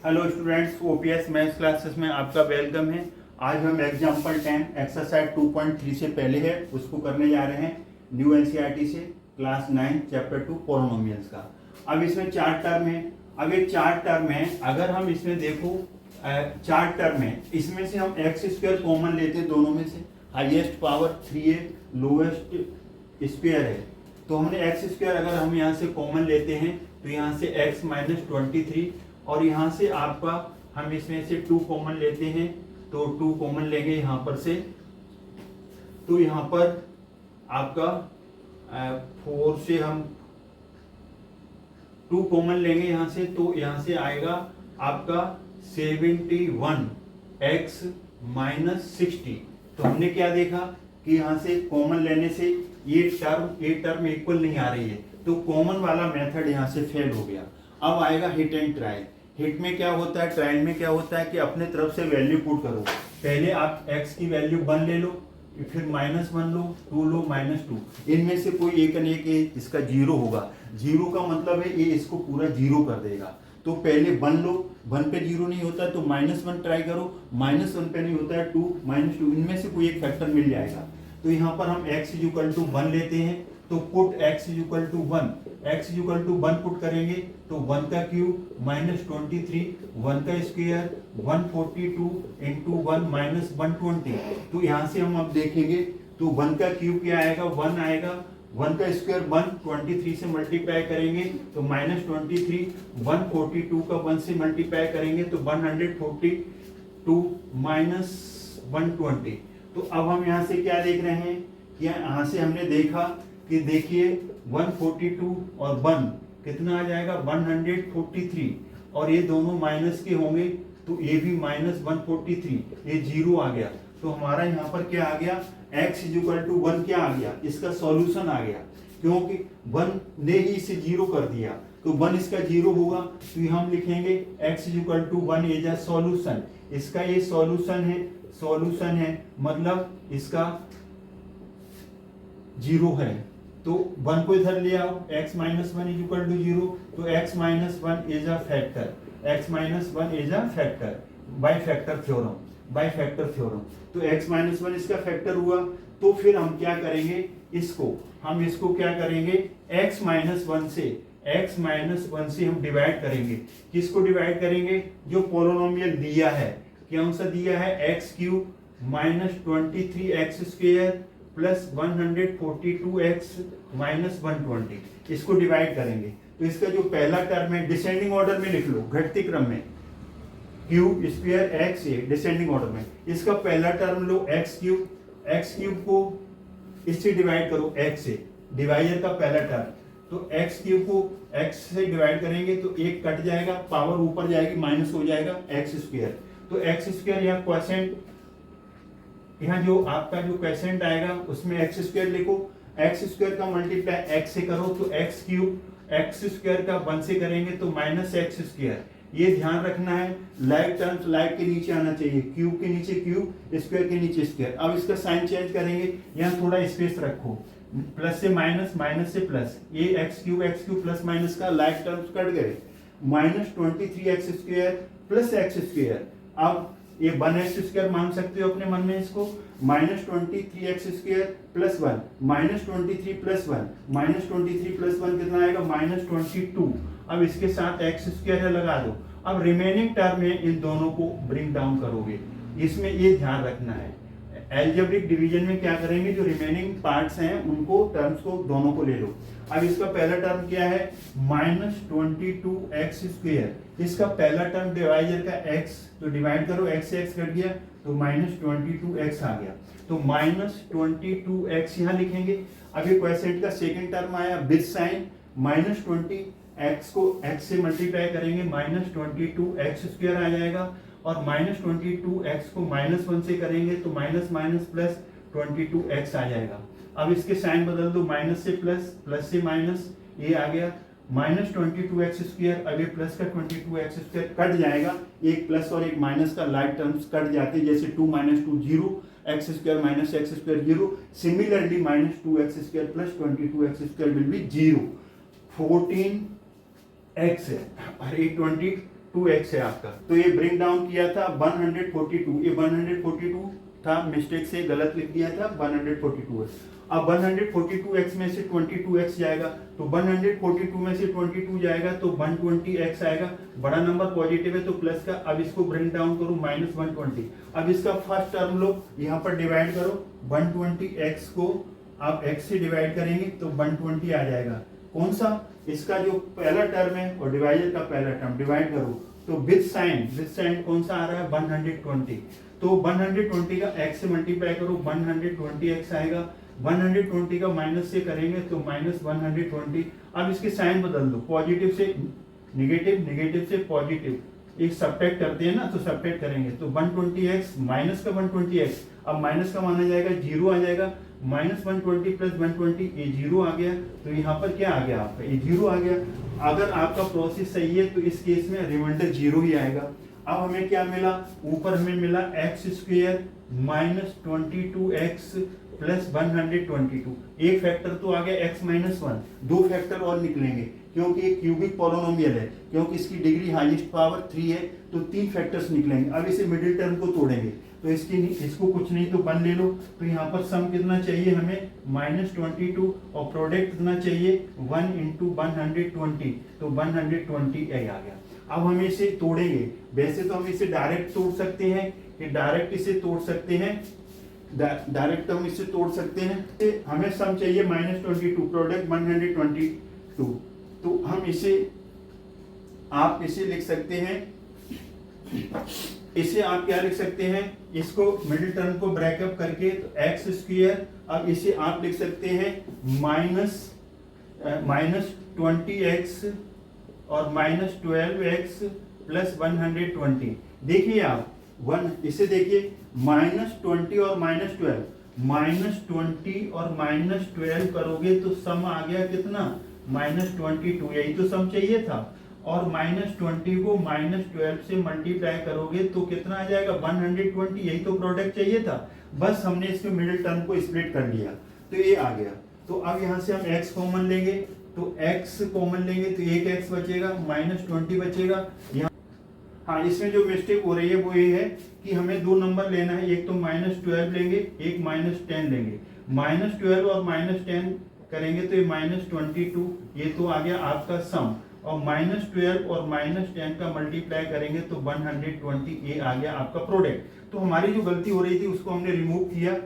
Hello students, OPS maths classes में आपका welcome है। आज हम एग्जाम्पल 10 एक्सरसाइज 2.3 से पहले है उसको करने जा रहे हैं न्यू एनसीईआरटी से क्लास 9 चैप्टर 2 पॉलिनोमियल्स का। अब इसमें चार टर्म है। अब ये चार टर्म है, अगर हम इसमें देखो चार टर्म है, इसमें से हम एक्स स्क्वायर कॉमन लेते हैं दोनों में से। हाईएस्ट पावर 3 है, लोएस्ट स्क्वायर है, तो हमने एक्स स्क्वायर अगर हम यहाँ से कॉमन लेते हैं तो यहाँ से एक्स माइनस 23 और यहाँ से आपका हम इसमें से 2 कॉमन लेते हैं तो 2 कॉमन लेंगे यहाँ पर से, तो यहाँ पर आपका 4 से हम 2 कॉमन लेंगे यहाँ से, तो यहाँ से आएगा आपका 71 एक्स माइनस 60। तो हमने क्या देखा कि यहाँ से कॉमन लेने से ये टर्म इक्वल नहीं आ रही है, तो कॉमन वाला मेथड यहाँ से फेल हो गया। अब आएगा हिट एंड ट्रायल। हिट में क्या होता है, ट्रायल में क्या होता है कि अपने तरफ से वैल्यू पुट करो। पहले आप x की वैल्यू 1 ले लो, फिर -1 लो, 2 लो, -2, इनमें से कोई एक न एक इसका 0 होगा। 0 का मतलब है ये इसको पूरा 0 कर देगा। तो पहले 1 लो, 1 पे 0 नहीं होता तो -1 ट्राई करो, -1 पे नहीं होता है 2, -2, इनमें से कोई एक फैक्टर मिल जाएगा। तो यहाँ पर हम x = 1 लेते हैं, तो पुट x = 1, x = 1 पुट करेंगे तो 1 का क्यूब -23, 1 का स्क्वायर 142 इंटू 1 -120। तो यहाँ से हम अब देखेंगे तो 1 का क्यूब क्या आएगा, 1 आएगा, 1 का स्क्वायर 123 से मल्टीप्लाई करेंगे तो -23, 142 का 1 से मल्टीप्लाई करेंगे तो 142 -120। तो अब हम यहाँ से क्या देख रहे हैं कि यहाँ से हमने देखा कि देखिए 142 और 1 कितना आ जाएगा 143, और ये दोनों माइनस के होंगे तो ये भी -143, ये 0 आ गया। तो हमारा यहाँ पर क्या आ गया, x = 1 क्या आ गया, इसका सॉल्यूशन आ गया, क्योंकि 1 ने ही इसे 0 कर दिया तो 1 इसका 0 होगा। तो हम लिखेंगे x = 1 एज अ सॉल्यूशन। इसका ये सॉल्यूशन है मतलब इसका 0 है, तो 1 को इधर ले आओ, x - 1 = 0, तो x - 1 is a factor, x - 1 is a factor by factor theorem. तो x - 1 इसका फैक्टर हुआ। तो फिर हम क्या करेंगे, इसको क्या करेंगे, x - 1 से हम डिवाइड करेंगे। किसको डिवाइड करेंगे, जो पोलिनोमियल दिया है, कौन सा दिया है, x³ -23x² plus 142x minus 120, इसको डिवाइड करेंगे। तो इसका जो पहला टर्म है डिसेंडिंग ऑर्डर में लिख लो, घटती क्रम में, क्यूब स्क्वायर x है डिसेंडिंग ऑर्डर में। इसका पहला टर्म लो x³ को इससे डिवाइड करो, x से, डिवाइजर का पहला टर्म, तो x³ को x से डिवाइड करेंगे तो 1 कट जाएगा, पावर ऊपर जाएगी, माइनस हो जाएगा x²। तो x² यहाँ क्वोशेंट, यहाँ जो आपका जो क्वोशेंट आएगा उसमें x² लिखो, x² का मल्टीप्लाई x से करो तो x³ x² का 1 से करेंगे तो -x²। ये ध्यान रखना है, लाइक टर्म्स लाइक के नीचे आना चाहिए, क्यूब के नीचे क्यूब, स्क्वायर के नीचे स्क्वायर। अब इसका साइन चेंज करेंगे, यहाँ थोड़ा स्पेस रखो, प्लस से माइनस, माइनस से प्लस, ये x³ प्लस माइनस का लाइक टर्म्स कट गए, -23x² प्लस x²। अब ये 1x² मान सकते हो अपने मन में, इसको -23x² प्लस 1, -23 प्लस 1, -23 प्लस 1 कितना आएगा, -22। अब इसके साथ x² है लगा दो। अब रिमेनिंग टर्म में इन दोनों को ब्रिंग डाउन करोगे, इसमें ये ध्यान रखना है। एल्जेब्रिक डिवीजन में क्या करेंगे, जो रिमेनिंग पार्ट्स हैं उनको, टर्म्स को, दोनों को ले लो। अब इसका पहला टर्म क्या है, -22x²। इसका पहला टर्म डिवाइजर का x, तो डिवाइड करो, x से x कट गया तो -22x आ गया, तो -22x यहाँ लिखेंगे। अब ये क्वोशेंट का सेकंड टर्म आया विद साइन, -20x को x से मल्टीप्लाई करेंगे, -22x² आ जाएगा, और -22x को -1 से करेंगे तो माइनस प्लस 22x आ जाएगा। अब इसके साइन बदल दो, माइनस से प्लस, प्लस से माइनस, ये आ गया -22x²। अब ये प्लस का 22x² कट जाएगा, एक प्लस और एक माइनस का लाइक टर्म्स कट जाते हैं, जैसे 2 - 2 0, x² - x² 0। Similarly -2x² plus 22x² will be 0। 14x है और 20 2x है आपका। तो ये ब्रिंग डाउन किया था 142, ये 142 था, मिस्टेक से गलत लिख दिया था, 142 है। अब 142x में से 22x जाएगा, तो 142 में से 22 जाएगा तो 120x आएगा। बड़ा नंबर पॉजिटिव है तो प्लस का। अब इसको ब्रिंग डाउन करो -120। अब इसका फर्स्ट टर्म लो, यहाँ पर डिवाइड करो, 120x को आप x से डिवाइड करेंगे तो 120 आ जाएगा। कौन सा? इसका जो पहला टर्म है और डिवाइजर का पहला टर्म डिवाइड करो तो विद साइन कौन सा आ रहा है? 120। तो 120 का x से मल्टीप्लाई करो, 120x आएगा। 120 का माइनस से करेंगे तो -120। अब इसके साइन बदल दो, पॉजिटिव से निगेटिव, निगेटिव से पॉजिटिव, एक सब्ट्रैक्ट करते हैं ना, तो सब्ट्रैक्ट करेंगे तो 120x माइनस का 120x, अब माइनस का माना जाएगा 0 आ जाएगा। -120 प्लस 120, ये 0 आ गया। तो यहाँ पर क्या आ गया आपका? ये 0 आ गया। अगर आपका प्रोसेस सही है तो इस केस में रिमाइंडर 0 ही आएगा। अब हमें क्या मिला? ऊपर हमें मिला x² -22x प्लस 122। एक फैक्टर तो आ गया x-1, दो फैक्टर और निकलेंगे क्योंकि एक क्यूबिक पॉलिनोमियल है, क्योंकि इसकी डिग्री हाईएस्ट पावर 3 है, तो 3 फैक्टर्स निकलेंगे। अब इसे मिडिल टर्म को तोड़ेंगे तो इसको कुछ नहीं तो 1 ले लो। तो यहाँ पर सम कितना चाहिए हमें? -22, और प्रोडक्ट कितना चाहिए? 1 × 120, तो 120 आ गया। अब हम इसे तोड़ेंगे। वैसे तो हम इसे डायरेक्ट तोड़ सकते हैं, कि डायरेक्ट इसे तोड़ सकते हैं, डायरेक्ट हम इसे तोड़ सकते हैं। हमें सम चाहिए -22, प्रोडक्ट 122। तो हम इसे, आप इसे लिख सकते हैं, इसे आप क्या लिख सकते हैं? इसको मिडिल टर्म को ब्रेकअप करके तो x², अब इसे आप लिख सकते हैं -20x और -12x प्लस 120। देखिए आप इसे देखिए, -20 और -12, -20 और -12 करोगे तो सम आ गया कितना? -22। यही तो सम चाहिए था। और -20 को -12 से मल्टीप्लाई करोगे तो कितना आ जाएगा? 120। यही तो प्रोडक्ट चाहिए था, बस हमने इसके मिडिल टर्म को स्प्लिट कर लिया तो ये आ गया। तो अब यहाँ से हम x कॉमन लेंगे, तो x कॉमन लेंगे तो एक x बचेगा, -20 बचेगा। यहाँ हाँ, इसमें जो मिस्टेक हो रही है वो ये है कि हमें दो नंबर लेना है, एक तो -12 लेंगे, एक -10 लेंगे। -12 और -10 करेंगे तो ये -22, ये तो आ गया आपका सम, और -12 और -10 का मल्टीप्लाई करेंगे तो 120, ये आ गया आपका प्रोडक्ट। तो हमारी जो गलती हो रही थी उसको हमने रिमूव किया,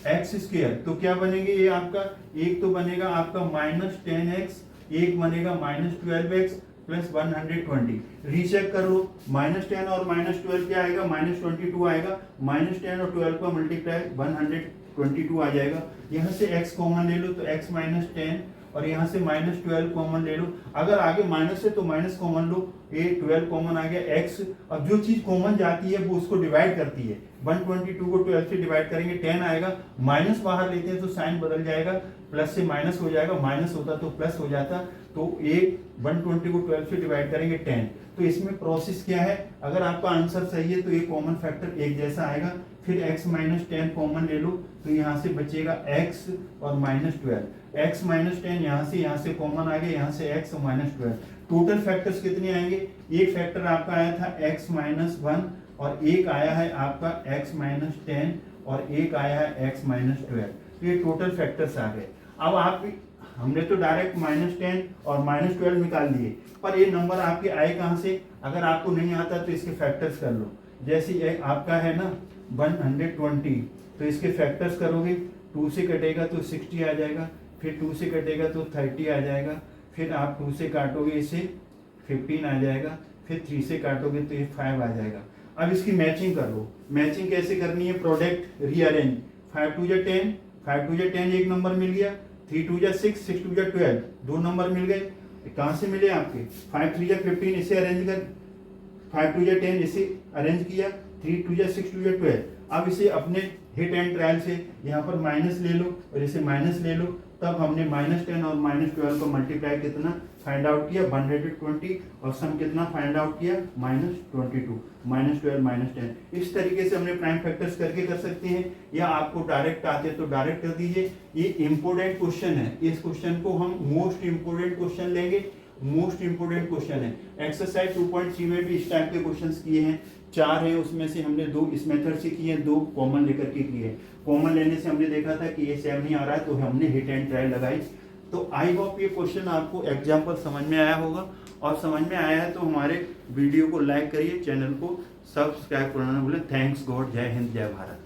x²। तो क्या बनेंगे ये आपका? एक तो बनेगा आपका -10x, एक बनेगा -12x प्लस 120। रीचेक कर लो, -10 और -12 क्या आएगा? -22 आएगा। -10 और 12 का मल्टीप्लाई 122 आ जाएगा। यहाँ से x कॉमन ले लो तो x -10, और यहाँ से -12 कॉमन ले लो। अगर आगे माइनस है तो माइनस कॉमन लो, ये 12 कॉमन आ गया x। अब जो चीज कॉमन जाती है वो उसको डिवाइड करती है, 122 को 12 से डिवाइड करेंगे 10 आएगा। माइनस बाहर लेते हैं तो साइन बदल जाएगा, प्लस से माइनस हो जाएगा, माइनस होता तो प्लस हो जाता। तो ये 120 को 12 से डिवाइड करेंगे 10। तो इसमें प्रोसेस क्या है? अगर आपका आंसर सही है तो ये कॉमन फैक्टर एक जैसा आएगा। फिर x -10 कॉमन ले लो तो यहाँ से बचेगा x और -12। x -10 यहाँ से कॉमन आ गया, यहाँ से x और -12। टोटल फैक्टर्स कितने आएंगे? एक फैक्टर आपका आया था x -1, और एक आया है आपका x -10, और एक आया है x -12। तो ये टोटल फैक्टर्स आ गए। अब आप, हमने तो डायरेक्ट -10 और -12 निकाल दिए, पर ये नंबर आपके आए कहाँ से? अगर आपको नहीं आता तो इसके फैक्टर्स कर लो। जैसे आपका है ना 120, तो इसके फैक्टर्स करोगे, 2 से कटेगा तो 60 आ जाएगा, फिर 2 से कटेगा तो 30 आ जाएगा, फिर आप 2 से काटोगे इसे 15 आ जाएगा, फिर 3 से काटोगे तो ये 5 आ जाएगा। अब इसकी मैचिंग कर लो। मैचिंग कैसे करनी है? प्रोडक्ट रीअरेंज, 5 2 जा 10, 5 2 जा 10 एक नंबर मिल गया, 3 2 जा 6, 6 2 जा 12 दो नंबर मिल गए। कहाँ से मिले आपके? 5 3 जा 15, इसे अरेंज कर, 5 2 जा 10 इसे अरेंज किया, 3 2 जा 6 2 जा 12। अब इसे अपने हिट एंड ट्रायल से यहाँ पर माइनस ले लो और इसे माइनस ले लो, तब हमने -10 और -12 को मल्टीप्लाई कितना फाइंड आउट किया? 120, और सम कितना फाइंड आउट किया? -22, -12 -10। इस तरीके से हमने प्राइम फैक्टर्स करके कर सकते हैं, या आपको डायरेक्ट आते तो डायरेक्ट कर दीजिए। ये इम्पोर्टेंट क्वेश्चन है, इस क्वेश्चन को हम मोस्ट इम्पोर्टेंट क्वेश्चन लेंगे, मोस्ट इंपोर्टेंट क्वेश्चन है। एक्सरसाइज 2.3 में भी इस टाइप के क्वेश्चंस किए हैं, 4 हैं, उसमें से हमने 2 इस मेथड से किए हैं, 2 कॉमन लेकर के किए हैं। कॉमन लेने से हमने देखा था कि ये सेम नहीं आ रहा है, तो हमने हिट एंड ट्रायल लगाई। तो आई होप ये क्वेश्चन आपको एग्जाम्पल समझ में आया होगा, और समझ में आया है तो हमारे वीडियो को लाइक करिए, चैनल को सब्सक्राइब करना ना भूलें। थैंक्स गॉड, जय हिंद, जय भारत।